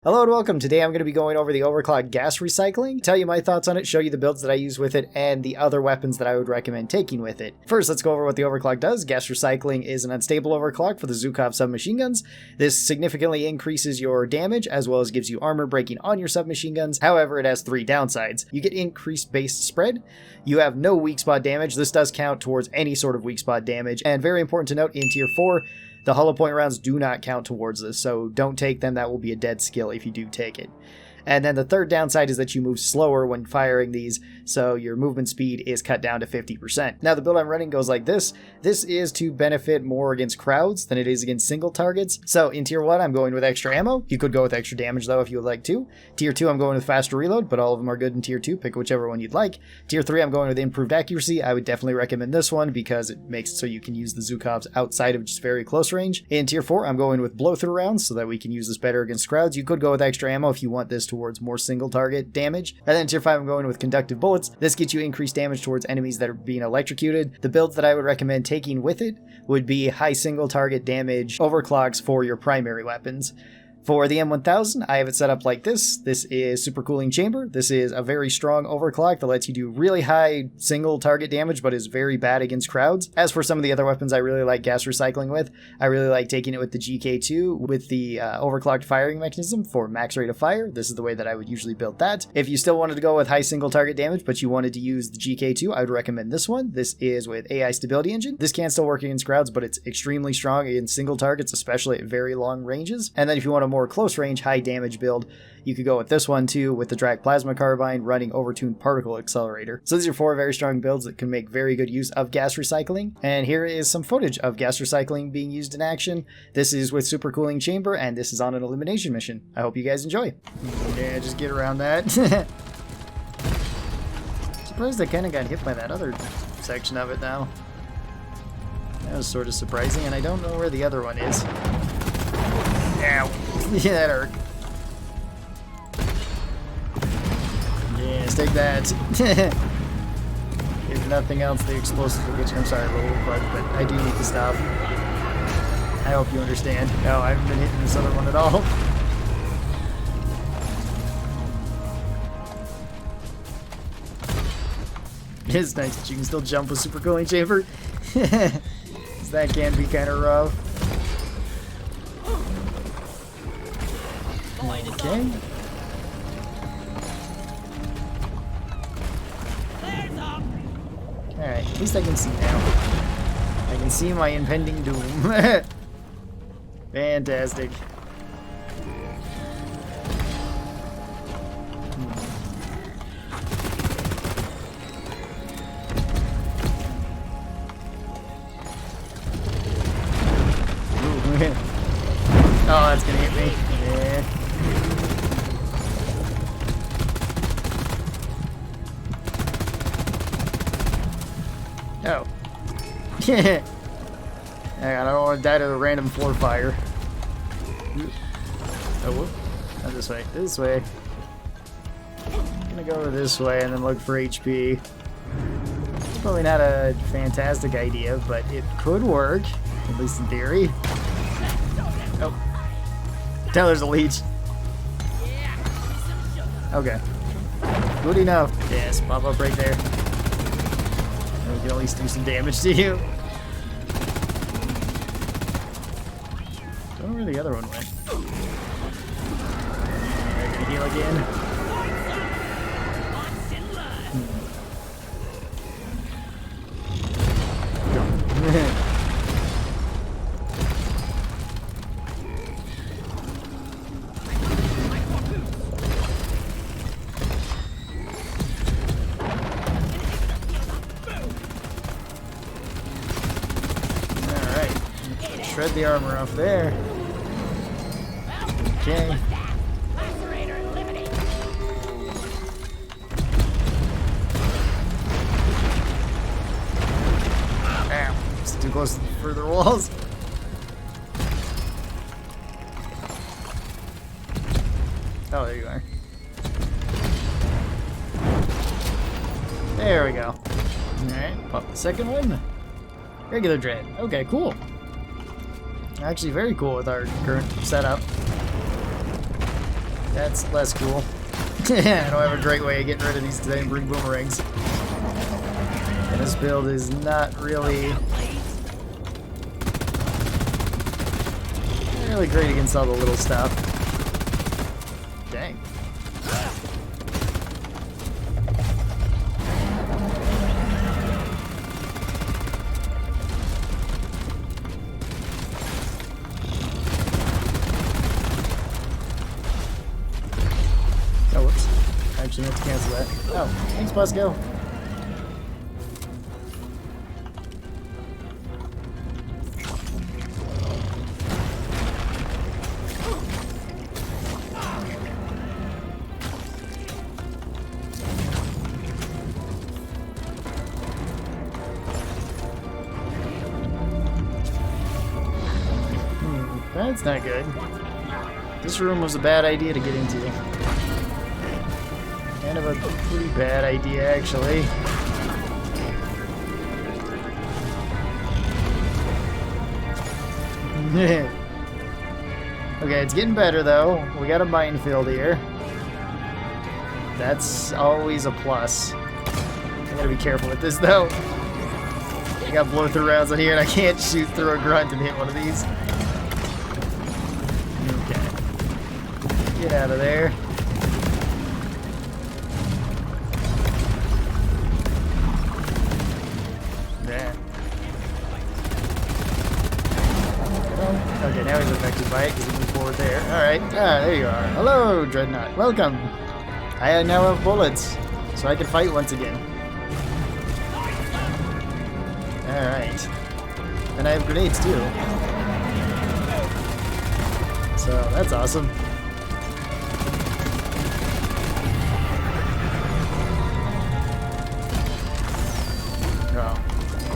Hello and welcome. Today I'm going to be going over the Overclock Gas Recycling, tell you my thoughts on it, show you the builds that I use with it, and the other weapons that I would recommend taking with it. First, let's go over what the Overclock does. Gas Recycling is an unstable overclock for the Zhukov submachine guns. This significantly increases your damage, as well as gives you armor breaking on your submachine guns. However, it has three downsides. You get increased base spread, you have no weak spot damage. This does count towards any sort of weak spot damage, and very important to note, in Tier 4, the hollow point rounds do not count towards this, so don't take them. That will be a dead skill if you do take it. And then the third downside is that you move slower when firing these, so your movement speed is cut down to 50%. Now the build I'm running goes like this. This is to benefit more against crowds than it is against single targets. So in Tier 1 I'm going with extra ammo. You could go with extra damage though if you would like to. Tier 2 I'm going with faster reload, but all of them are good in Tier 2. Pick whichever one you'd like. Tier 3 I'm going with improved accuracy. I would definitely recommend this one because it makes it so you can use the Zhukovs outside of just very close range. In Tier 4 I'm going with blow-through rounds so that we can use this better against crowds. You could go with extra ammo if you want this towards more single target damage. And then Tier 5 I'm going with conductive bullets. This gets you increased damage towards enemies that are being electrocuted. The builds that I would recommend taking with it would be high single target damage overclocks for your primary weapons. For the M1000, I have it set up like this. This is supercooling chamber. This is a very strong overclock that lets you do really high single target damage, but is very bad against crowds. As for some of the other weapons I really like gas recycling with, I really like taking it with the GK2 with the overclocked firing mechanism for max rate of fire. This is the way that I would usually build that. If you still wanted to go with high single target damage, but you wanted to use the GK2, I would recommend this one. This is with AI stability engine. This can still work against crowds, but it's extremely strong against single targets, especially at very long ranges. And then if you want a more close range, high damage build, you could go with this one too, with the Drag Plasma Carbine running overtuned particle accelerator. So these are four very strong builds that can make very good use of gas recycling. And here is some footage of gas recycling being used in action. This is with supercooling chamber, and this is on an elimination mission. I hope you guys enjoy. Yeah, just get around that. Surprised I kind of got hit by that other section of it now. That was sort of surprising, and I don't know where the other one is. Ow. Yeah, that hurt. Yes, take that. If nothing else, the explosives will get you. I'm sorry, little bug, but I do need to stop. I hope you understand. No, I haven't been hitting this other one at all. It's nice that you can still jump with supercooling chamber. That can be kind of rough. Okay. Alright, at least I can see now. I can see my impending doom. Fantastic. Oh, that's gonna hit me. Yeah. Oh. Yeah. I don't want to die to a random floor fire. Oh, whoop. Not this way. This way. I'm gonna go over this way and then look for HP. It's probably not a fantastic idea, but it could work. At least in theory. Oh. Tell there's a leech. Okay. Good enough. Yes, pop up right there. We can at least do some damage to you. Don't know where the other one went. They're gonna heal again. Shred the armor off there. Okay. Ow. It's too close to the further walls. Oh, there you are. There we go. Alright, pop the second one. Regular dread. Okay, cool. Actually very cool with our current setup. That's less cool. I don't have a great way of getting rid of these today and bring boomerangs. And this build is not really great against all the little stuff. Dang. Oh, whoops. I actually have to cancel that. Oh, thanks, Bosco. That's not good. This room was a bad idea to get into. Kind of a pretty bad idea, actually. Okay, it's getting better, though. We got a minefield here. That's always a plus. I gotta be careful with this, though. I got blow-through rounds on here, and I can't shoot through a grunt and hit one of these. Get out of there. There. Oh, okay, now he's affected by it because he moved forward there. Alright, there you are. Hello, Dreadnought. Welcome. I now have bullets, so I can fight once again. Alright. And I have grenades too. So, that's awesome.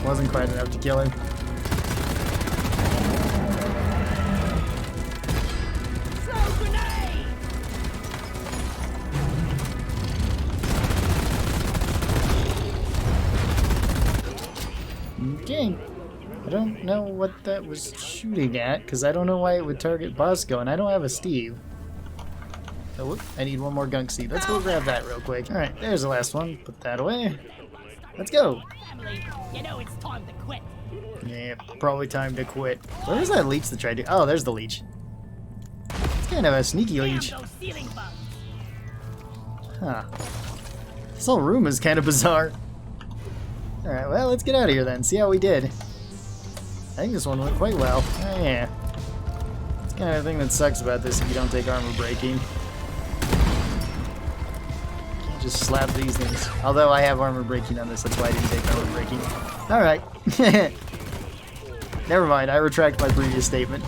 Wasn't quite enough to kill him. Okay. I don't know what that was shooting at, because I don't know why it would target Bosco, and I don't have a Steve. Oh, whoop, I need one more gunk seed. Let's go grab that real quick. Alright, there's the last one. Put that away. Let's go. You know it's time to quit. Yeah, probably time to quit. Where's that leech that tried to... Oh, there's the leech. It's kind of a sneaky leech. Huh. This whole room is kind of bizarre. Alright, well, let's get out of here then. See how we did. I think this one went quite well. Oh, yeah. It's kind of the thing that sucks about this if you don't take armor breaking. Just slap these things. Although I have armor breaking on this, that's why I didn't take armor breaking. Alright. Never mind, I retract my previous statement.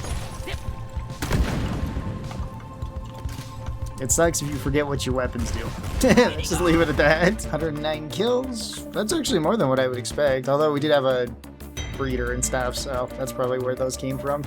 It sucks if you forget what your weapons do. Let's just leave it at that. 109 kills. That's actually more than what I would expect. Although we did have a breeder and stuff, so that's probably where those came from.